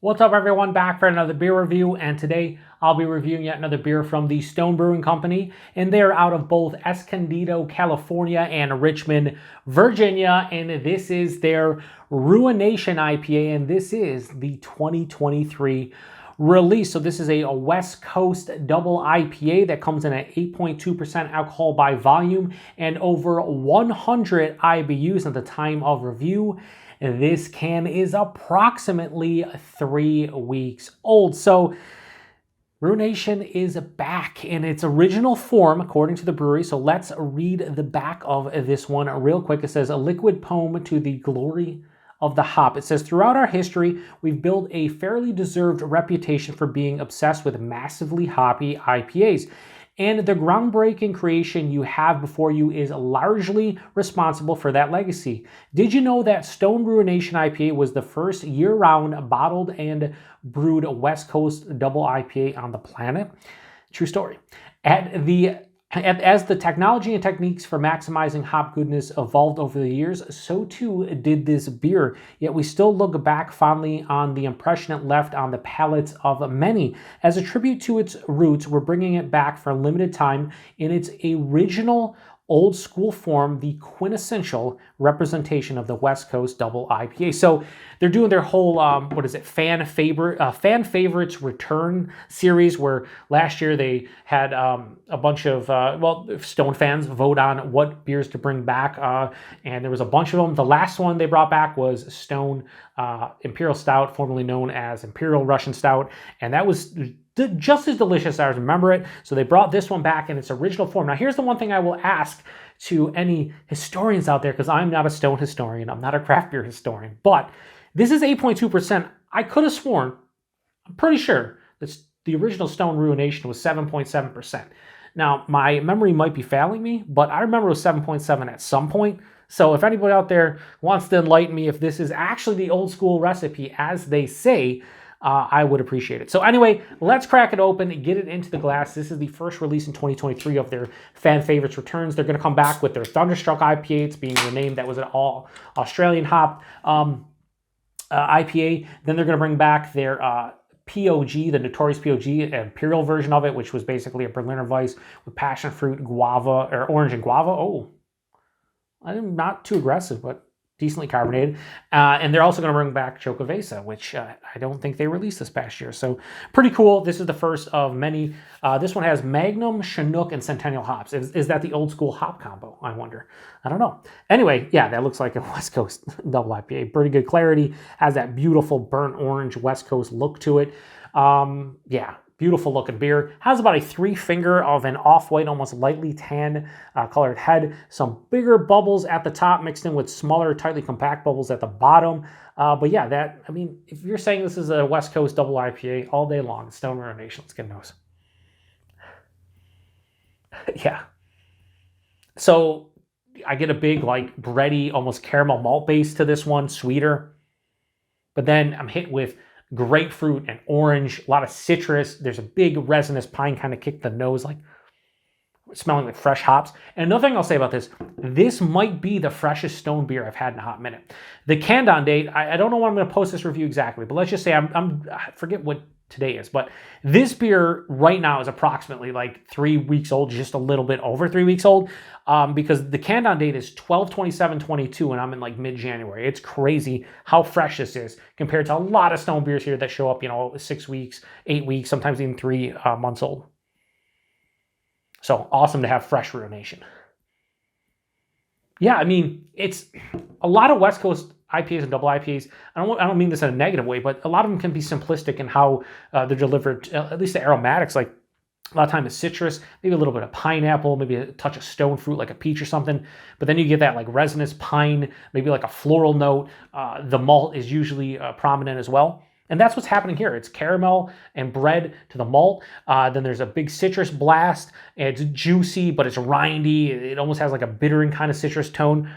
What's up everyone, back for another beer review, and today I'll be reviewing yet another beer from the Stone Brewing Company, and they're out of both Escondido, California and Richmond, Virginia, and this is their Ruination IPA, and this is the 2023 release. So this is a West Coast Double IPA that comes in at 8.2% alcohol by volume and over 100 IBUs at the time of review. This can is approximately 3 weeks old. So Ruination is back in its original form, according to the brewery. So let's read the back of this one real quick. It says, a liquid poem to the glory of the hop. It says, throughout our history, we've built a fairly deserved reputation for being obsessed with massively hoppy IPAs. And the groundbreaking creation you have before you is largely responsible for that legacy. Did you know that Stone Ruination IPA was the first year-round bottled and brewed West Coast Double IPA on the planet? True story. As the technology and techniques for maximizing hop goodness evolved over the years, so too did this beer. Yet we still look back fondly on the impression it left on the palates of many. As a tribute to its roots, we're bringing it back for a limited time in its original old school form, the quintessential representation of the West Coast Double IPA. So they're doing their whole, fan favorites return series, where last year they had a bunch of, Stone fans vote on what beers to bring back, and there was a bunch of them. The last one they brought back was Stone Imperial Stout, formerly known as Imperial Russian Stout, and that was just as delicious as I remember it. So they brought this one back in its original form. Now here's the one thing I will ask to any historians out there, because I'm not a Stone historian, I'm not a craft beer historian, but this is 8.2%. I could have sworn, I'm pretty sure, that the original Stone Ruination was 7.7%. Now my memory might be failing me, but I remember it was 7.7 at some point. So if anybody out there wants to enlighten me if this is actually the old school recipe as they say, I would appreciate it. So anyway, let's crack it open and get it into the glass. This is the first release in 2023 of their fan favorites returns. They're going to come back with their Thunderstruck IPA. It's being renamed. That was an all Australian hop IPA. Then they're going to bring back their POG, the Notorious POG, Imperial version of it, which was basically a Berliner Weiss with passion fruit, guava, or orange and guava. Oh, I'm not too aggressive, but decently carbonated. And they're also going to bring back Chocovesa, which I don't think they released this past year. So pretty cool. This is the first of many. This one has Magnum, Chinook, and Centennial hops. Is that the old school hop combo? I wonder. I don't know. Anyway, yeah, that looks like a West Coast Double IPA. Pretty good clarity. Has that beautiful burnt orange West Coast look to it. Yeah. Beautiful looking beer. Has about a 3-finger of an off-white, almost lightly tan colored head. Some bigger bubbles at the top mixed in with smaller, tightly compact bubbles at the bottom. But yeah, if you're saying this is a West Coast Double IPA all day long, Stone Ruination, let's get those. Yeah. So I get a big, like, bready, almost caramel malt base to this one, sweeter. But then I'm hit with grapefruit and orange, a lot of citrus. There's a big resinous pine kind of kick the nose, like smelling like fresh hops. And another thing I'll say about this might be the freshest Stone beer I've had in a hot minute. The canned on date, I don't know when I'm going to post this review exactly, but let's just say I forget what today is, but this beer right now is approximately like 3 weeks old, just a little bit over 3 weeks old, because the canned on date is 12/27/22, and I'm in like mid-January. It's crazy how fresh this is compared to a lot of Stone beers here that show up, 6 weeks, 8 weeks, sometimes even 3 months old. So awesome to have fresh Ruination. Yeah, I mean, it's a lot of West Coast IPAs and double IPAs. I don't mean this in a negative way, but a lot of them can be simplistic in how they're delivered. At least the aromatics, like a lot of times it's citrus, maybe a little bit of pineapple, maybe a touch of stone fruit like a peach or something. But then you get that like resinous pine, maybe like a floral note. The malt is usually prominent as well. And that's what's happening here. It's caramel and bread to the malt. Then there's a big citrus blast. It's juicy, but it's rindy. It almost has like a bittering kind of citrus tone.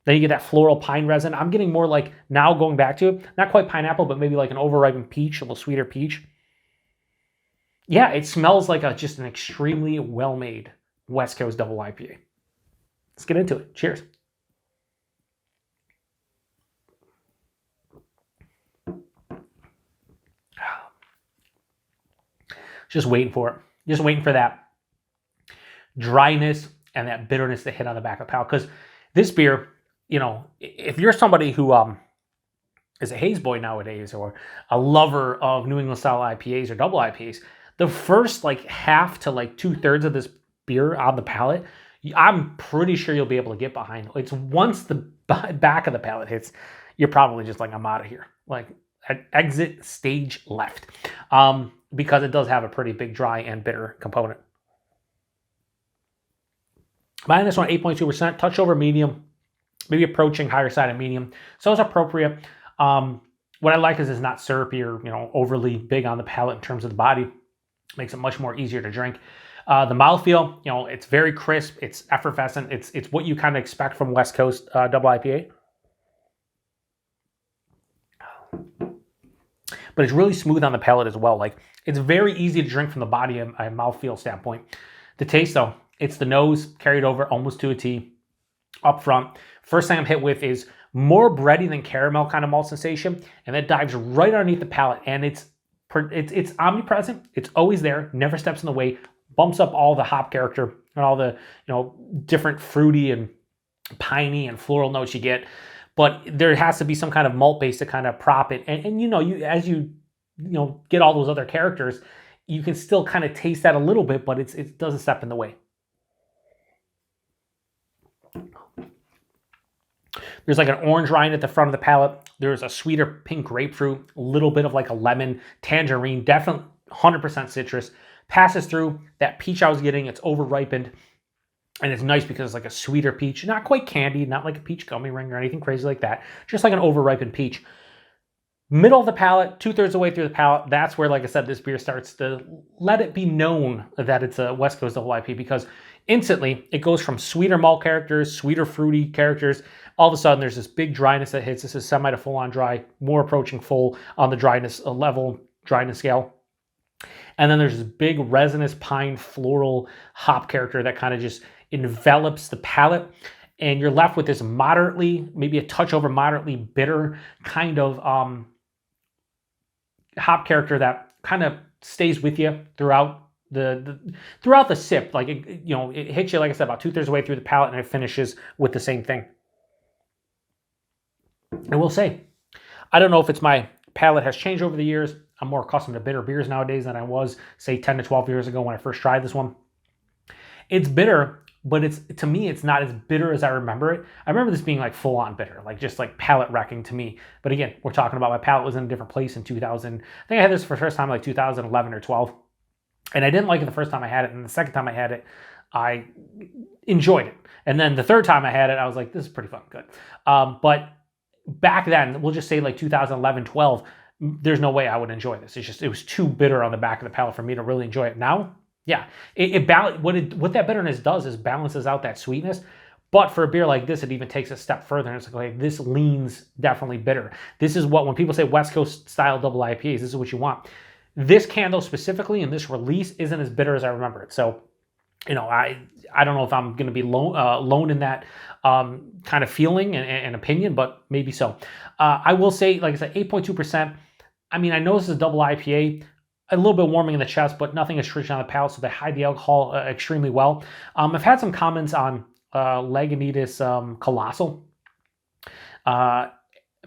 Then you get that floral pine resin. I'm getting more like, now going back to it, not quite pineapple, but maybe like an overripened peach, a little sweeter peach. Yeah, it smells like just an extremely well-made West Coast Double IPA. Let's get into it. Cheers. Just waiting for it. Just waiting for that dryness and that bitterness to hit on the back of the palate. Because this beer, you know, if you're somebody who is a haze boy nowadays or a lover of New England style IPAs or double IPAs, the first like half to like 2/3 of this beer on the palate, I'm pretty sure you'll be able to get behind. It's once the back of the palate hits, you're probably just like, I'm out of here. Like exit stage left, because it does have a pretty big dry and bitter component. Buying this one 8.2%, touch over medium, maybe approaching higher side of medium. So it's appropriate. What I like is it's not syrupy or, you know, overly big on the palate in terms of the body. Makes it much more easier to drink. The mouthfeel, you know, it's very crisp. It's effervescent. It's what you kind of expect from West Coast Double IPA. But it's really smooth on the palate as well. Like, it's very easy to drink from the body and mouthfeel standpoint. The taste, though, it's the nose carried over almost to a T up front. First thing I'm hit with is more bready than caramel kind of malt sensation, and that dives right underneath the palate, and it's omnipresent. It's always there, never steps in the way, bumps up all the hop character and all the, you know, different fruity and piney and floral notes you get. But there has to be some kind of malt base to kind of prop it. And you know, as you get all those other characters, you can still kind of taste that a little bit, but it doesn't step in the way. There's like an orange rind at the front of the palate. There's a sweeter pink grapefruit, a little bit of like a lemon, tangerine, definitely 100% citrus. Passes through that peach I was getting. It's over ripened. And it's nice because it's like a sweeter peach, not quite candied, not like a peach gummy ring or anything crazy like that. Just like an over-ripened peach. Middle of the palate, 2/3 of the way through the palate, that's where, like I said, this beer starts to let it be known that it's a West Coast Double IPA, because instantly it goes from sweeter malt characters, sweeter fruity characters. All of a sudden, there's this big dryness that hits. This is semi to full-on dry, more approaching full on the dryness level, dryness scale. And then there's this big resinous pine floral hop character that kind of just envelops the palate, and you're left with this moderately, maybe a touch over moderately bitter kind of hop character that kind of stays with you throughout the sip. Like it hits you, like I said, about 2/3 of the way through the palate, and it finishes with the same thing. I will say, I don't know if it's my palate has changed over the years. I'm more accustomed to bitter beers nowadays than I was, say, 10 to 12 years ago when I first tried this one. It's bitter, but to me, it's not as bitter as I remember it. I remember this being like full-on bitter, like just like palate wrecking to me. But again, we're talking about my palate was in a different place in 2000. I think I had this for the first time like 2011 or 12. And I didn't like it the first time I had it. And the second time I had it, I enjoyed it. And then the third time I had it, I was like, this is pretty fucking good. But back then, we'll just say like 2011, 12, there's no way I would enjoy this. It was too bitter on the back of the palate for me to really enjoy it. Now, yeah, what that bitterness does is balances out that sweetness. But for a beer like this, it even takes a step further. And it's like, okay, this leans definitely bitter. This is what, when people say West Coast style double IPAs, this is what you want. This candle specifically in this release isn't as bitter as I remember it. So, I don't know if I'm going to be alone in that kind of feeling and opinion, but maybe so. I will say, like I said, 8.2%. I mean, I know this is a double IPA, a little bit warming in the chest, but nothing astringent on the palate, so they hide the alcohol extremely well. I've had some comments on Lagunitas Colossal.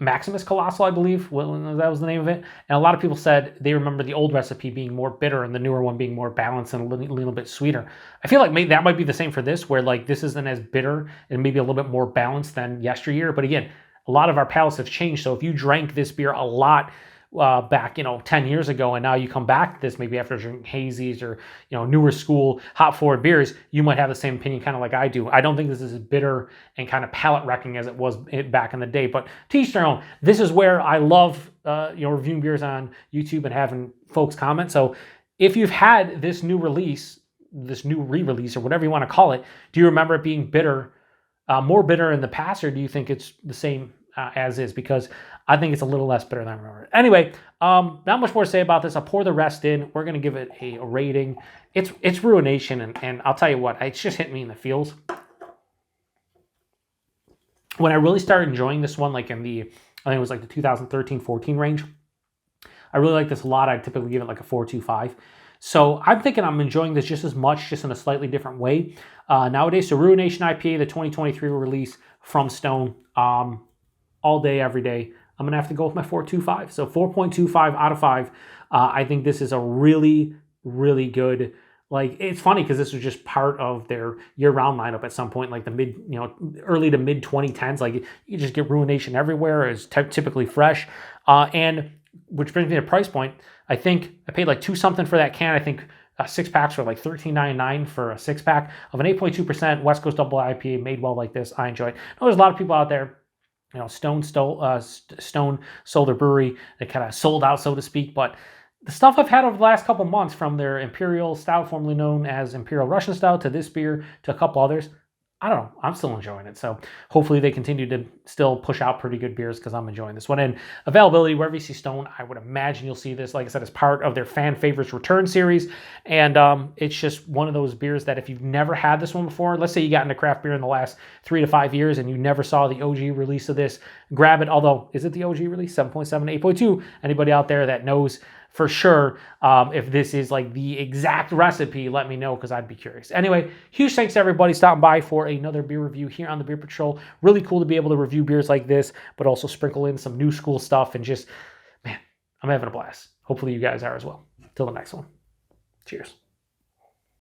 Maximus Colossal, I believe, that was the name of it. And a lot of people said they remember the old recipe being more bitter and the newer one being more balanced and a little bit sweeter. I feel like maybe that might be the same for this, where like this isn't as bitter and maybe a little bit more balanced than yesteryear. But again, a lot of our palates have changed. So if you drank this beer a lot back 10 years ago, and now you come back to this maybe after drinking hazies or newer school hop forward beers, you might have the same opinion kind of like I do. I don't think this is as bitter and kind of palate wrecking as it was back in the day, but to each their own. This is where I love reviewing beers on YouTube and having folks comment. So if you've had this new release, this new re-release, or whatever you want to call it, do you remember it being bitter, more bitter in the past, or do you think it's the same as is? Because I think it's a little less bitter than I remember. Anyway, not much more to say about this. I'll pour the rest in. We're going to give it a rating. It's Ruination, and I'll tell you what, it's just hit me in the feels. When I really started enjoying this one, like I think it was like the 2013-14 range, I really like this a lot. I'd typically give it like a 4.25. So I'm thinking I'm enjoying this just as much, just in a slightly different way nowadays. So Ruination IPA, the 2023 release from Stone, all day, every day. I'm going to have to go with my 4.25. So 4.25 out of 5. I think this is a really, really good, like, it's funny because this was just part of their year-round lineup at some point, like the early to mid 2010s. Like, you just get Ruination everywhere. It's typically fresh. And which brings me to price point. I think I paid like $2 something for that can. I think 6-packs were like $13.99 for a 6-pack of an 8.2% West Coast Double IPA made well like this. I enjoy it. I know there's a lot of people out there, Stone sold their brewery. They kind of sold out, so to speak. But the stuff I've had over the last couple months, from their Imperial Stout, formerly known as Imperial Russian Stout, to this beer, to a couple others, I don't know. I'm still enjoying it. So hopefully they continue to still push out pretty good beers, because I'm enjoying this one. And availability, wherever you see Stone, I would imagine you'll see this, like I said, as part of their Fan Favorites Return series. And it's just one of those beers that if you've never had this one before, let's say you got into craft beer in the last 3 to 5 years and you never saw the OG release of this, grab it. Although, is it the OG release? 7.7, 8.2? Anybody out there that knows for sure if this is like the exact recipe, let me know, because I'd be curious. Anyway, huge thanks to everybody stopping by for another beer review here on the Beer Patrol. Really cool to be able to review beers like this, but also sprinkle in some new school stuff, and just, man, I'm having a blast. Hopefully you guys are as well. Till the next one. Cheers.